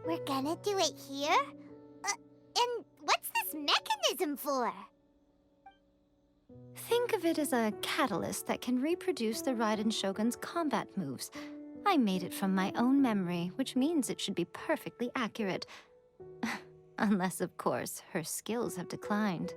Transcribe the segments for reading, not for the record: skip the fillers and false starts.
We're gonna do it here? And what's this mechanism for? Think of it as a catalyst that can reproduce the Raiden Shogun's combat moves. I made it from my own memory, which means it should be perfectly accurate. Unless, of course, her skills have declined.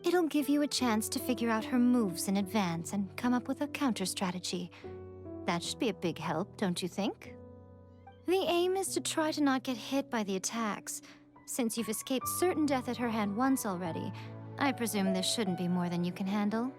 It'll give you a chance to figure out her moves in advance and come up with a counter-strategy. That should be a big help, don't you think? The aim is to try to not get hit by the attacks. Since you've escaped certain death at her hand once already, I presume this shouldn't be more than you can handle.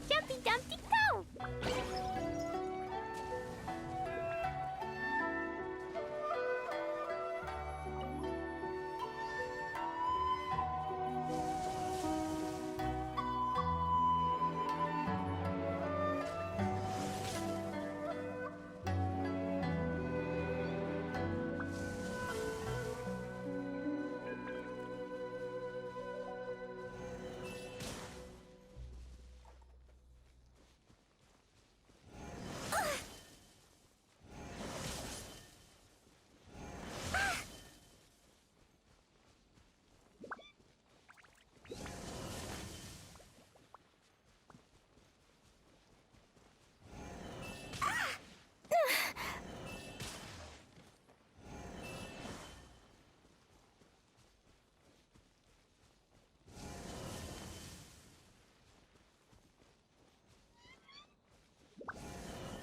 Jumpy Dumpty go!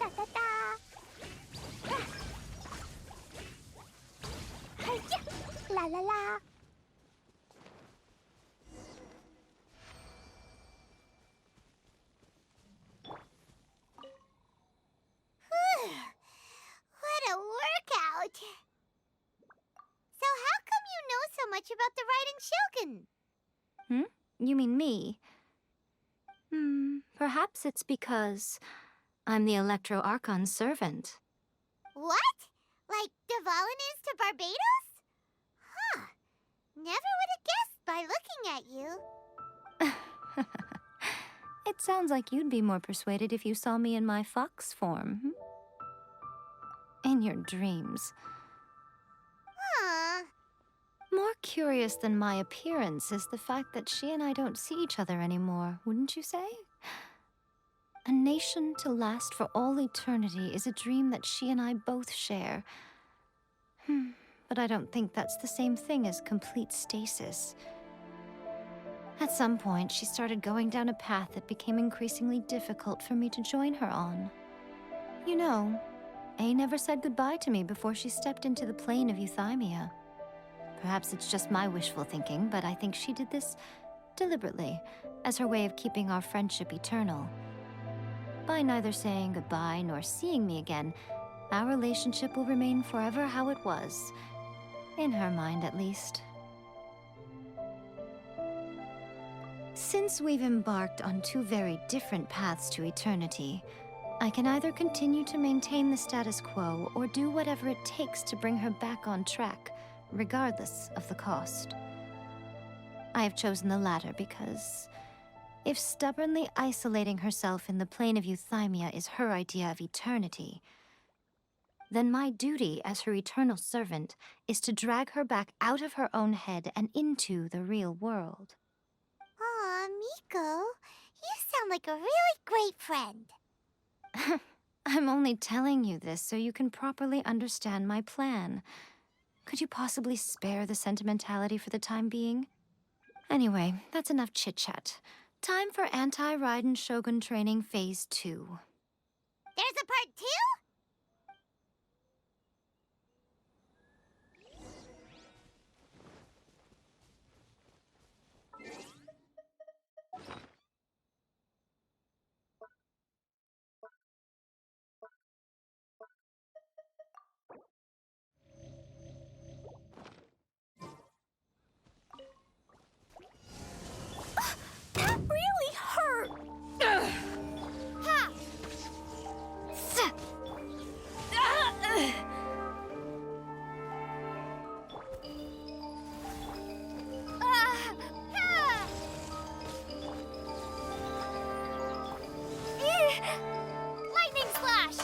Da da da! Hi-ya! La la la! What a workout! So how come you know so much about the Riding Shogun? You mean me? Perhaps it's because I'm the Electro Archon's servant. What? Like Dvalin is to Barbados? Huh. Never would have guessed by looking at you. It sounds like you'd be more persuaded if you saw me in my fox form. In your dreams. Aw. More curious than my appearance is the fact that she and I don't see each other anymore, wouldn't you say? A nation to last for all eternity is a dream that she and I both share. But I don't think that's the same thing as complete stasis. At some point, she started going down a path that became increasingly difficult for me to join her on. You know, A never said goodbye to me before she stepped into the plane of euthymia. Perhaps it's just my wishful thinking, but I think she did this deliberately, as her way of keeping our friendship eternal. By neither saying goodbye nor seeing me again, our relationship will remain forever how it was. In her mind, at least. Since we've embarked on two very different paths to eternity, I can either continue to maintain the status quo or do whatever it takes to bring her back on track, regardless of the cost. I have chosen the latter because if stubbornly isolating herself in the plane of euthymia is her idea of eternity, then my duty as her eternal servant is to drag her back out of her own head and into the real world. Aw, Miko, you sound like a really great friend. I'm only telling you this so you can properly understand my plan. Could you possibly spare the sentimentality for the time being? Anyway, that's enough chit-chat. Time for Anti-Raiden Shogun Training Phase 2. There's a part 2? That really hurt! Ha! Ha! Lightning slash!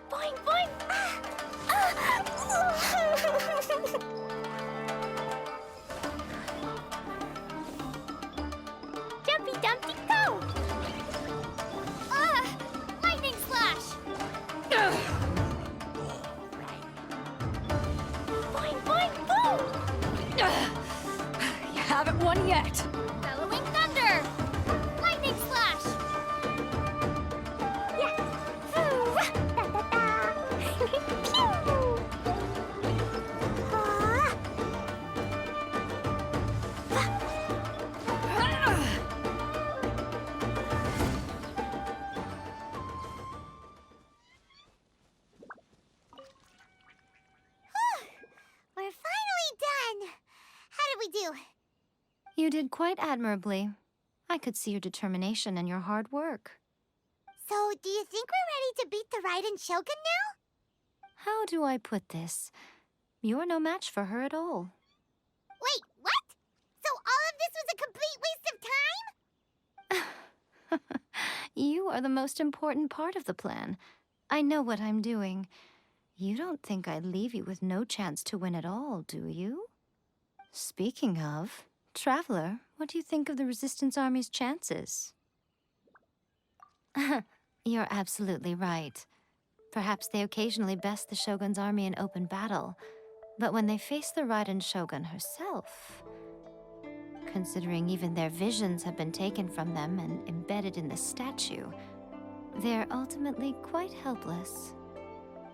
Boing, boing! Jumpy Dumpty go! Lightning slash! Boing, boing, boom! You haven't won yet. Bellowing thunder! Lightning slash! Yeah! Da-da-da! Pew! We're finally done! How did we do? You did quite admirably. I could see your determination and your hard work. So, do you think we're ready to beat the Raiden Shogun now? How do I put this? You're no match for her at all. Wait, what? So all of this was a complete waste of time? You are the most important part of the plan. I know what I'm doing. You don't think I'd leave you with no chance to win at all, do you? Speaking of, Traveler, what do you think of the Resistance Army's chances? You're absolutely right. Perhaps they occasionally best the Shogun's army in open battle, but when they face the Raiden Shogun herself, considering even their visions have been taken from them and embedded in the statue, they're ultimately quite helpless.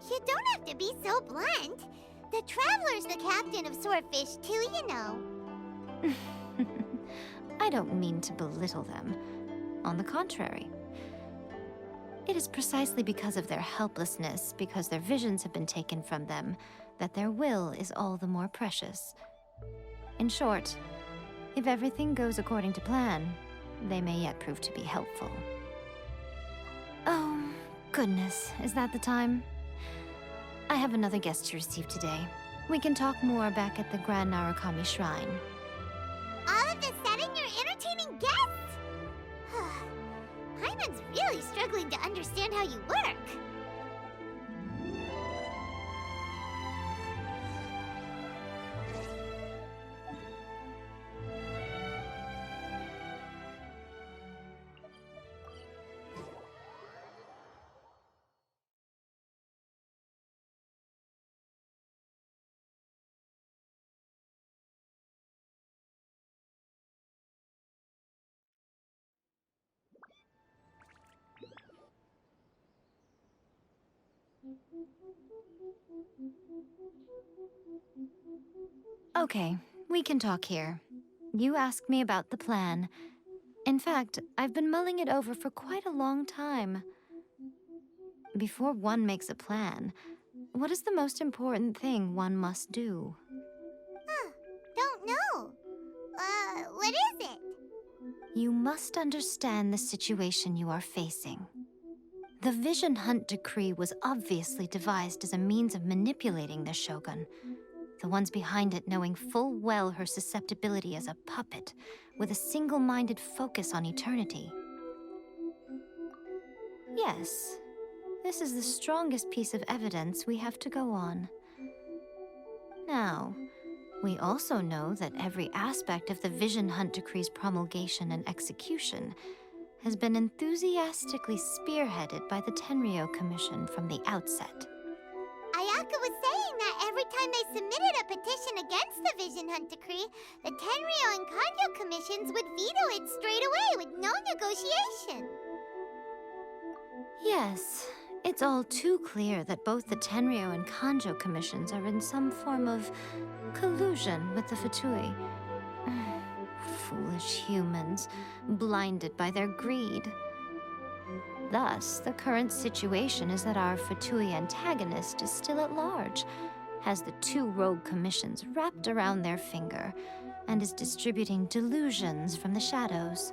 You don't have to be so blunt. The Traveler's the captain of Swordfish too, you know. I don't mean to belittle them. On the contrary. It is precisely because of their helplessness, because their visions have been taken from them, that their will is all the more precious. In short, if everything goes according to plan, they may yet prove to be helpful. Oh, goodness, is that the time? I have another guest to receive today. We can talk more back at the Grand Narukami Shrine. All of this setting you're entertaining guests? Paimon's really struggling to understand how you work. Okay, we can talk here. You asked me about the plan. In fact, I've been mulling it over for quite a long time. Before one makes a plan, what is the most important thing one must do? Don't know. What is it? You must understand the situation you are facing. The Vision Hunt Decree was obviously devised as a means of manipulating the Shogun, the ones behind it knowing full well her susceptibility as a puppet, with a single-minded focus on eternity. Yes, this is the strongest piece of evidence we have to go on. Now, we also know that every aspect of the Vision Hunt Decree's promulgation and execution has been enthusiastically spearheaded by the Tenryou Commission from the outset. Ayaka was saying that every time they submitted a petition against the Vision Hunt Decree, the Tenryou and Kanjo commissions would veto it straight away with no negotiation. Yes, it's all too clear that both the Tenryou and Kanjo commissions are in some form of collusion with the Fatui. Foolish humans, blinded by their greed. Thus, the current situation is that our Fatui antagonist is still at large, has the two rogue commissions wrapped around their finger, and is distributing delusions from the shadows.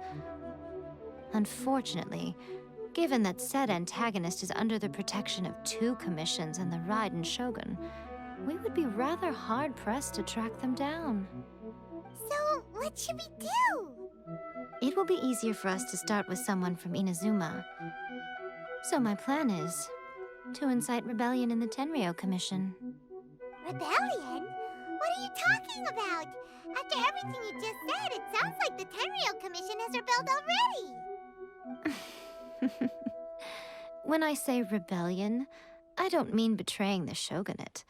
Unfortunately, given that said antagonist is under the protection of two commissions and the Raiden Shogun, we would be rather hard-pressed to track them down. So, what should we do? It will be easier for us to start with someone from Inazuma. So my plan is to incite rebellion in the Tenryou Commission. Rebellion? What are you talking about? After everything you just said, it sounds like the Tenryou Commission has rebelled already. When I say rebellion, I don't mean betraying the shogunate.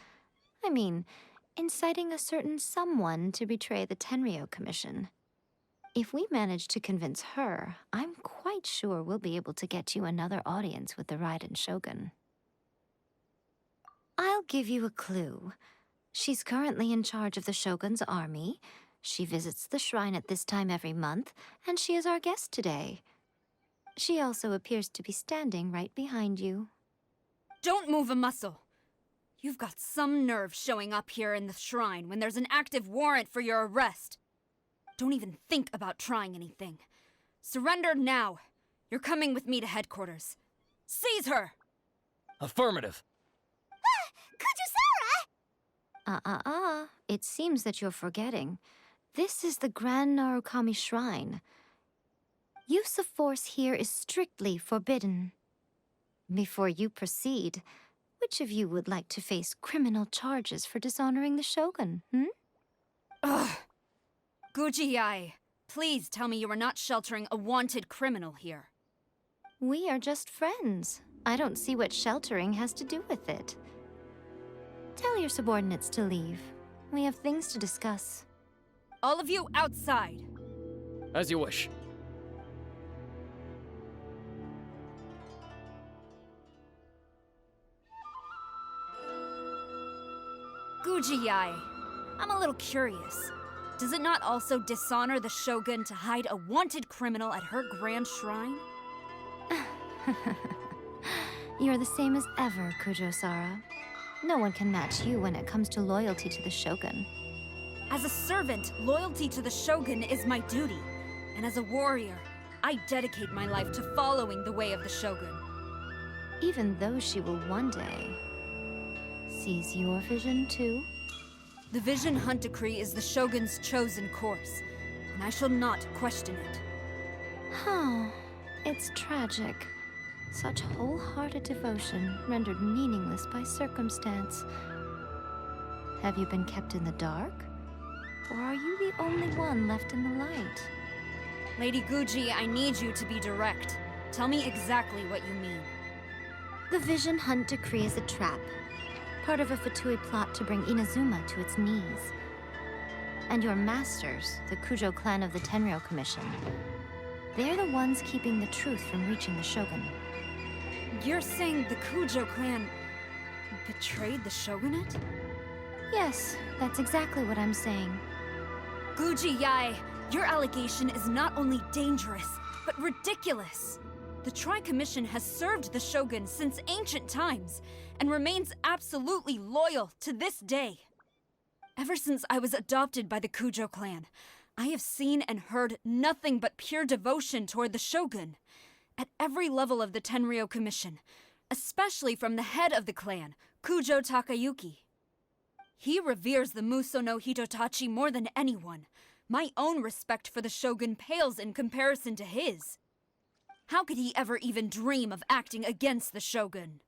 I mean inciting a certain someone to betray the Tenryou Commission. If we manage to convince her, I'm quite sure we'll be able to get you another audience with the Raiden Shogun. I'll give you a clue. She's currently in charge of the Shogun's army. She visits the shrine at this time every month, and she is our guest today. She also appears to be standing right behind you. Don't move a muscle. You've got some nerve showing up here in the shrine when there's an active warrant for your arrest. Don't even think about trying anything. Surrender now. You're coming with me to headquarters. Seize her! Affirmative. Kujusara! It seems that you're forgetting. This is the Grand Narukami Shrine. Use of force here is strictly forbidden. Before you proceed, which of you would like to face criminal charges for dishonoring the Shogun, Ugh! Guji-ai, please tell me you are not sheltering a wanted criminal here. We are just friends. I don't see what sheltering has to do with it. Tell your subordinates to leave. We have things to discuss. All of you outside. As you wish. Guji-ai, I'm a little curious. Does it not also dishonor the Shogun to hide a wanted criminal at her grand shrine? You're the same as ever, Kujo-sara. No one can match you when it comes to loyalty to the Shogun. As a servant, loyalty to the Shogun is my duty. And as a warrior, I dedicate my life to following the way of the Shogun. Even though she will one day seize your vision too? The Vision Hunt Decree is the Shogun's chosen course, and I shall not question it. Oh, it's tragic. Such wholehearted devotion rendered meaningless by circumstance. Have you been kept in the dark? Or are you the only one left in the light? Lady Guji, I need you to be direct. Tell me exactly what you mean. The Vision Hunt Decree is a trap. Part of a Fatui plot to bring Inazuma to its knees. And your masters, the Kujo clan of the Tenryou Commission, they're the ones keeping the truth from reaching the Shogun. You're saying the Kujo clan... betrayed the shogunate? Yes, that's exactly what I'm saying. Guji Yae, your allegation is not only dangerous, but ridiculous. The Tri-Commission has served the shogun since ancient times, and remains absolutely loyal to this day. Ever since I was adopted by the Kujo clan, I have seen and heard nothing but pure devotion toward the shogun. At every level of the Tenryou Commission, especially from the head of the clan, Kujo Takayuki. He reveres the Muso no Hitotachi more than anyone. My own respect for the shogun pales in comparison to his. How could he ever even dream of acting against the shogun?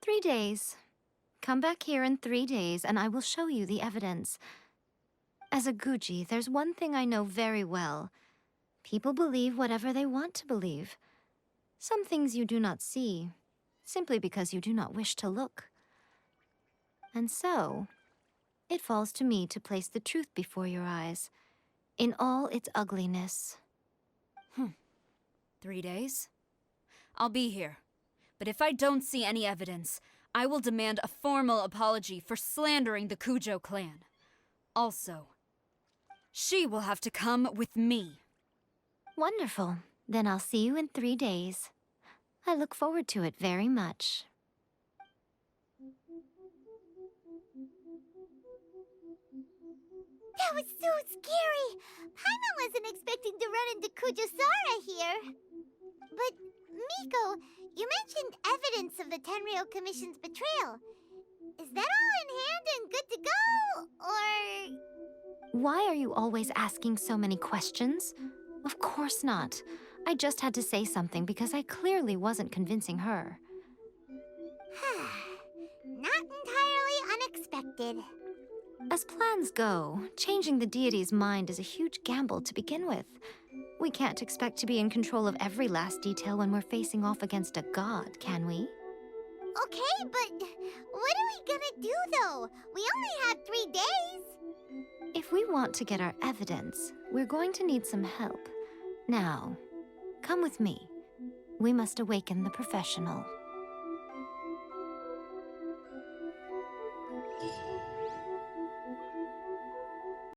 3 days. Come back here in 3 days, and I will show you the evidence. As a Guji, there's one thing I know very well. People believe whatever they want to believe. Some things you do not see, simply because you do not wish to look. And so, it falls to me to place the truth before your eyes, in all its ugliness. 3 days? I'll be here. But if I don't see any evidence, I will demand a formal apology for slandering the Kujo clan. Also, she will have to come with me. Wonderful. Then I'll see you in 3 days. I look forward to it very much. That was so scary! Paimon wasn't expecting to run into Kujosara here. But, Miko, you mentioned evidence of the Tenryou Commission's betrayal. Is that all in hand and good to go, or...? Why are you always asking so many questions? Of course not. I just had to say something because I clearly wasn't convincing her. Not entirely unexpected. As plans go, changing the deity's mind is a huge gamble to begin with. We can't expect to be in control of every last detail when we're facing off against a god, can we? Okay, but what are we gonna do, though? We only have 3 days. If we want to get our evidence, we're going to need some help. Now, come with me. We must awaken the professional.